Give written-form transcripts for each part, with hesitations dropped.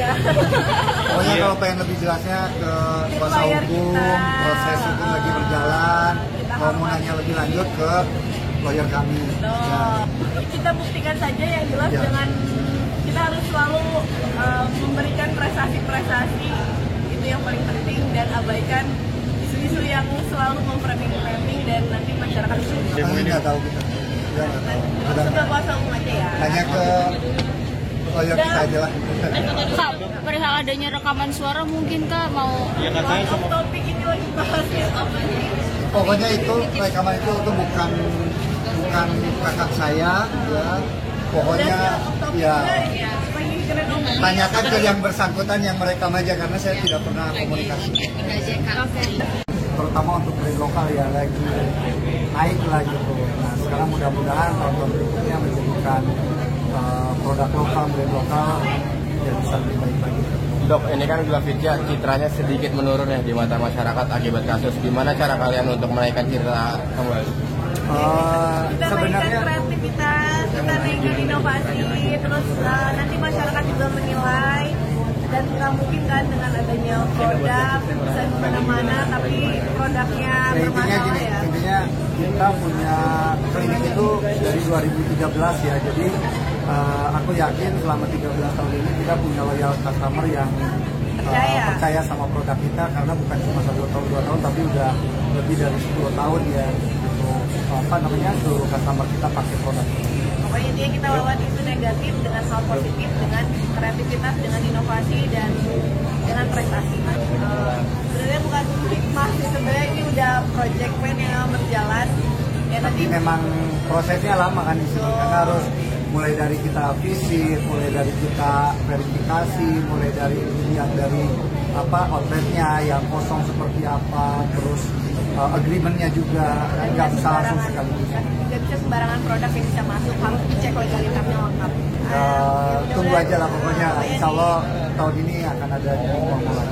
Pokoknya kalau pengen lebih jelasnya ke kuasa hukum, proses hukum lagi berjalan. Kalau mau nanya lebih lanjut ke lawyer kami. Ya. Kita buktikan saja yang jelas dengan kita harus selalu memberikan prestasi-prestasi, itu yang paling penting, dan abaikan isu-isu yang selalu memframing dan nanti masyarakat Kami nggak tahu kita. Langsung ke kuasa hukum aja ya. Tanya ke lawyer kita aja lah. Kak, perihal adanya rekaman suara mungkin Kak mau Topik ini lagi bahasnya apa sih? Pokoknya itu rekaman itu bukan kakak saya ya. Pokoknya ya tanyakan ke yang bersangkutan yang merekam aja karena saya tidak pernah komunikasi. Terutama untuk brand lokal ya lagi naik lah gitu. Nah sekarang mudah-mudahan tahun berikutnya menjadikan produk lokal, brand lokal yang bisa lebih baik lagi. Dok, ini kan Glavitja citranya sedikit menurun ya di mata masyarakat akibat kasus. Gimana cara kalian untuk menaikkan citra kembali? Kita naikkan kreativitas, kita naikkan inovasi, terus nanti masyarakat juga menilai, dan nggak mungkin kan dengan adanya produk bisa kemana-mana tapi produknya bermasalah ya. Intinya kita punya klinik itu dari 2013 ya, jadi aku yakin selama 13 tahun ini kita punya loyal customer yang percaya sama produk kita, karena bukan cuma 1 tahun 2 tahun tapi udah lebih dari 10 tahun ya. Seluruh customer kita pakai produk ini. Pokoknya intinya kita lawan isu negatif dengan hal positif, dengan kreativitas, dengan inovasi, dan dengan prestasi. Sebenarnya bukan hikmah sih, sebenarnya ini udah project plan yang berjalan. Ya, tapi memang prosesnya lama kan di sini, karena harus mulai dari kita visit, mulai dari kita verifikasi, mulai dari lihat dari outletnya yang kosong seperti apa, terus agreementnya juga nggak bisa langsung sekaligus. Nggak bisa sembarangan produk yang bisa masuk, harus dicek legalitasnya lengkap. Tunggu aja lah pokoknya, insya Allah tahun ini akan ada mulai.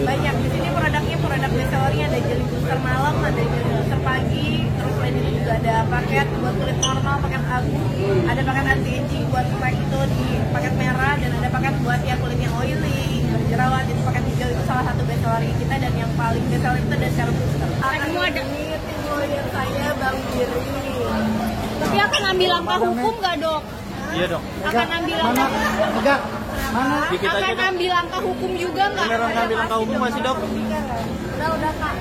Banyak di sini produknya, produk bestsellernya ada jelly booster malam, ada jelly booster pagi, terus selain itu juga ada paket buat kulit normal, paket abu, ada paket anti aging buat flek itu di paket merah, dan ada paket buat yang kulitnya oily, jerawat. Itu paket hijau itu salah satu bestseller kita, dan yang paling bestseller itu ada serum booster. Kamu ada tim lawyer saya Bang Giri. Tapi akan ambil langkah hukum nggak Dok? Iya Dok. Akan ambil langkah akan ambil langkah hukum juga nggak? Beneran ngambil langkah hukum masih Dok? Udah Kak.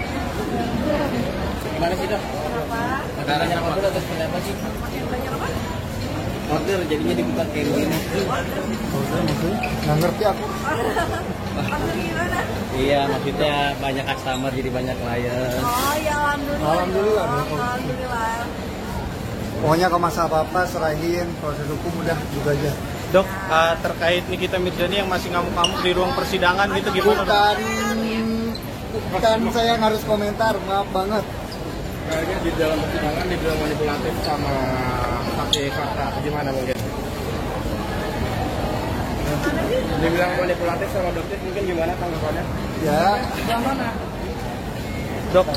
Gimana sih Dok? Kenapa? Makanannya apa dulu atau seperti apa sih? Makin banyak apa? Order jadinya dibuka kayak gini. Nggak ngerti aku. Order gimana? Iya, maksudnya banyak customer jadi banyak klien. Oh ya, alhamdulillah. Alhamdulillah. Pokoknya kalau masalah apa-apa serahin proses hukum, udah gitu aja. Dok, terkait Nikita Mirzani yang masih ngamuk-ngamuk di ruang persidangan gitu gimana? Bukan saya yang harus komentar, maaf banget. Kayaknya di dalam persidangan dibilang manipulatif sama saksi fakta, gimana mungkin? Dibilang manipulatif sama dokter, mungkin gimana tanggapannya? Ya, Dok,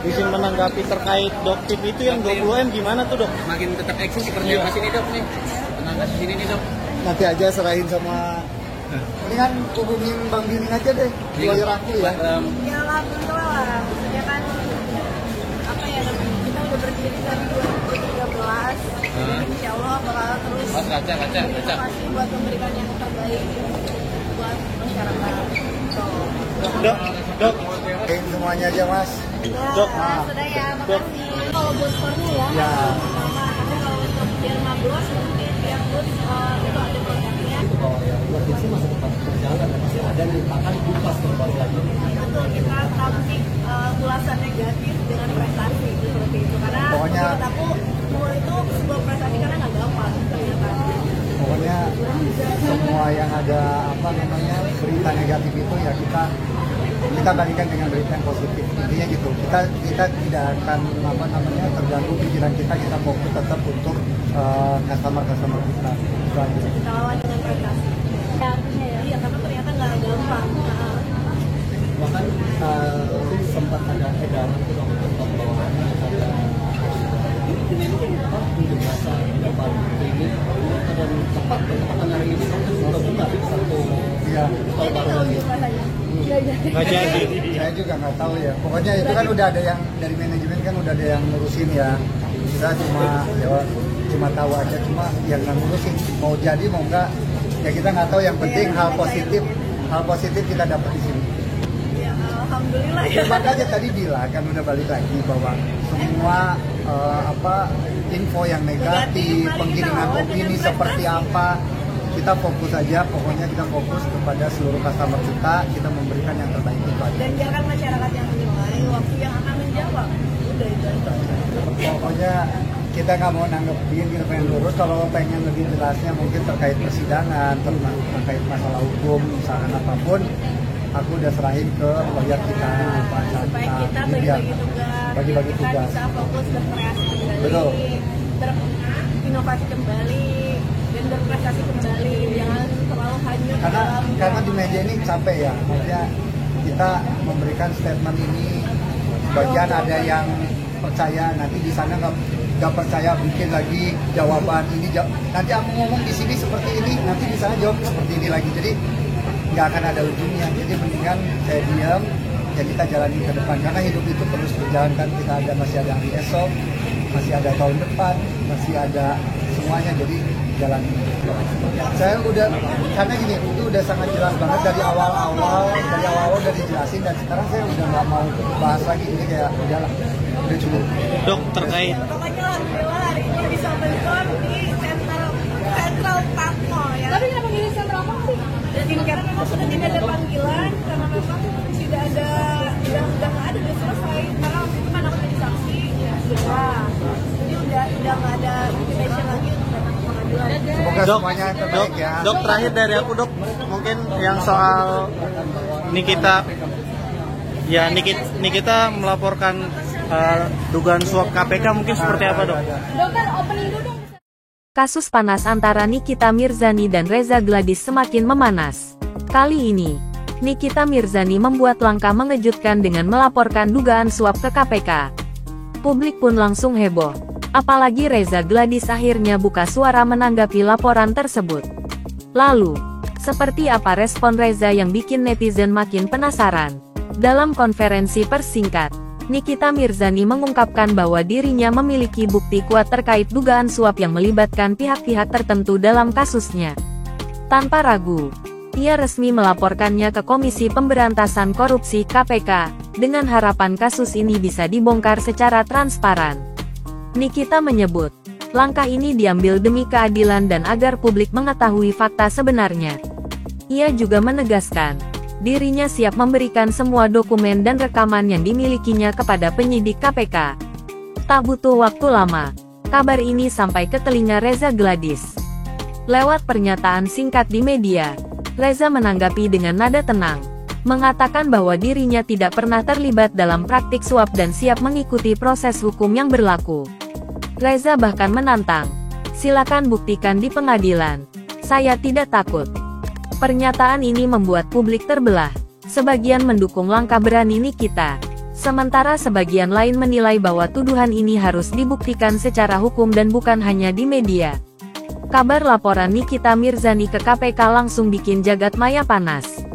izin menanggapi terkait Doktip itu yang 20M gimana tuh Dok? Makin tetap eksis seperti apa sini Dok nih? Tenaga di sini nih Dok. nanti aja serahin sama. Mendingan hubungin Bang Giring aja deh, lawyer aku ya. Ya alhamdulillah lah. Maksudnya kan apa ya, kita udah berdiri dari 2013. Dan insya Allah bakal terus inovasi buat memberikan yang terbaik buat masyarakat. Dok, Semuanya aja Mas. Dok. Sudah ya, makasih. Kalau buat skornya ya. Ya. Tapi kalau untuk Derma Gloss mungkin yang good itu ada produknya. Kalau yang buat sih masih tetap berjalan, masih ada nih, bahkan bukas kembali lagi. Betul, kita tampik ulasan negatif dengan prestasi seperti itu. Karena menurut aku itu sebuah prestasi karena nggak gampang ternyata. Pokoknya semua yang ada berita negatif itu ya kita balikan dengan berita yang positif. Intinya gitu, kita tidak akan terganggu pikiran kita fokus tetap untuk customer kita. Kita lawan dengan prestasi. Iya, karena ternyata nggak gampang. Bahkan sempat ada edaran itu bahwa ada ini biasa ada baru ini dan ya. Jadi kalau gitu rasanya. Nggak jadi. Saya juga nggak tahu ya. Pokoknya itu kan udah ada yang dari manajemen kan udah ada yang ngurusin ya. Kita cuma tahu aja, cuma yang nggak ngurusin mau jadi mau enggak ya kita nggak tahu. Yang penting hal positif kita dapat di sini. Ya, alhamdulillah ya. Makanya tadi bilang kan udah balik lagi bahwa semua info yang negatif, pengiriman opini seperti apa, kita fokus aja. Pokoknya kita fokus kepada seluruh customer kita memberikan yang terbaik itu aja. Dan biarkan masyarakat yang menilai, waktu yang akan menjawab. Udah itu aja. Pokoknya kita nggak mau nanggepin, kita pengen lurus. Kalau pengen lebih jelasnya mungkin terkait persidangan, terkait masalah hukum, misalkan apapun, aku udah serahin ke lawyer kita, Pak Supaya kita bagi-bagi kita tugas. bisa fokus berkreasi kembali, Betul. berinovasi kembali, dan berprestasi kembali, jangan terlalu hanyut Karena di media ini capek ya, maksudnya kita memberikan statement ini, sebagian ada yang percaya, nanti di sana nggak percaya bikin lagi jawaban ini, nanti aku ngomong di sini seperti ini, nanti di sana jawab seperti ini lagi, jadi nggak akan ada ujungnya. Jadi mendingan saya diam, ya kita jalani ke depan, karena hidup itu terus berjalan kan. Kita masih ada hari esok, masih ada tahun depan, masih ada semuanya, jadi jalani. Saya udah, karena gini, itu udah sangat jelas banget dari awal udah dijelasin, dan sekarang saya udah nggak mau bahas lagi, ini kayak udahlah, udah cukup. Dok, terkait Pokoknya alhamdulillah hari ini bisa bentor di Central Park Mall ya. Tapi kenapa milih Central Park sih? Karena memang sudah tidak ada panggilan, karena memang sudah ada, udah nggak ada, udah selesai. Karena waktu itu kan aku jadi saksi, ya sudah. Jadi udah nggak ada invitation lagi untuk datang ke pengadilan. Semoga semuanya terbaik ya. Dok, terakhir dari aku dok, mungkin yang soal Nikita, ya Nikita melaporkan dugaan suap KPK mungkin seperti apa dok? Dokter opening dulu dong. Kasus panas antara Nikita Mirzani dan Reza Gladys semakin memanas. Kali ini, Nikita Mirzani membuat langkah mengejutkan dengan melaporkan dugaan suap ke KPK. Publik pun langsung heboh. Apalagi Reza Gladys akhirnya buka suara menanggapi laporan tersebut. Lalu, seperti apa respon Reza yang bikin netizen makin penasaran? Dalam konferensi pers singkat, Nikita Mirzani mengungkapkan bahwa dirinya memiliki bukti kuat terkait dugaan suap yang melibatkan pihak-pihak tertentu dalam kasusnya. Tanpa ragu, ia resmi melaporkannya ke Komisi Pemberantasan Korupsi (KPK), dengan harapan kasus ini bisa dibongkar secara transparan. Nikita menyebut, langkah ini diambil demi keadilan dan agar publik mengetahui fakta sebenarnya. Ia juga menegaskan, dirinya siap memberikan semua dokumen dan rekaman yang dimilikinya kepada penyidik KPK. Tak butuh waktu lama, kabar ini sampai ke telinga Reza Gladys. Lewat pernyataan singkat di media, Reza menanggapi dengan nada tenang, mengatakan bahwa dirinya tidak pernah terlibat dalam praktik suap dan siap mengikuti proses hukum yang berlaku. Reza bahkan menantang, silakan buktikan di pengadilan, saya tidak takut. Pernyataan ini membuat publik terbelah. Sebagian mendukung langkah berani Nikita, sementara sebagian lain menilai bahwa tuduhan ini harus dibuktikan secara hukum dan bukan hanya di media. Kabar laporan Nikita Mirzani ke KPK langsung bikin jagat maya panas.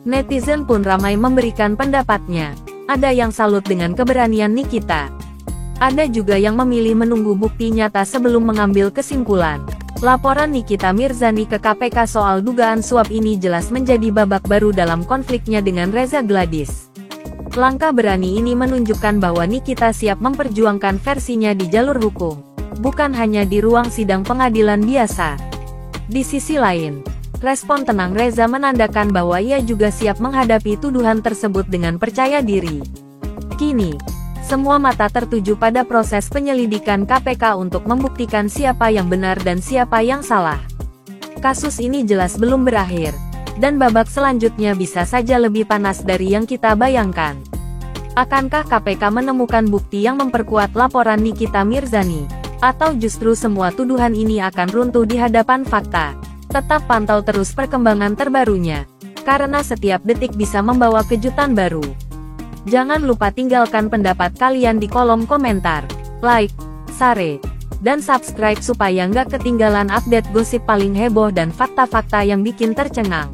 Netizen pun ramai memberikan pendapatnya. Ada yang salut dengan keberanian Nikita. Ada juga yang memilih menunggu bukti nyata sebelum mengambil kesimpulan. Laporan Nikita Mirzani ke KPK soal dugaan suap ini jelas menjadi babak baru dalam konfliknya dengan Reza Gladys. Langkah berani ini menunjukkan bahwa Nikita siap memperjuangkan versinya di jalur hukum, bukan hanya di ruang sidang pengadilan biasa. Di sisi lain, respon tenang Reza menandakan bahwa ia juga siap menghadapi tuduhan tersebut dengan percaya diri. Kini, semua mata tertuju pada proses penyelidikan KPK untuk membuktikan siapa yang benar dan siapa yang salah. Kasus ini jelas belum berakhir, dan babak selanjutnya bisa saja lebih panas dari yang kita bayangkan. Akankah KPK menemukan bukti yang memperkuat laporan Nikita Mirzani? Atau justru semua tuduhan ini akan runtuh di hadapan fakta? Tetap pantau terus perkembangan terbarunya, karena setiap detik bisa membawa kejutan baru. Jangan lupa tinggalkan pendapat kalian di kolom komentar, like, share, dan subscribe supaya nggak ketinggalan update gosip paling heboh dan fakta-fakta yang bikin tercengang.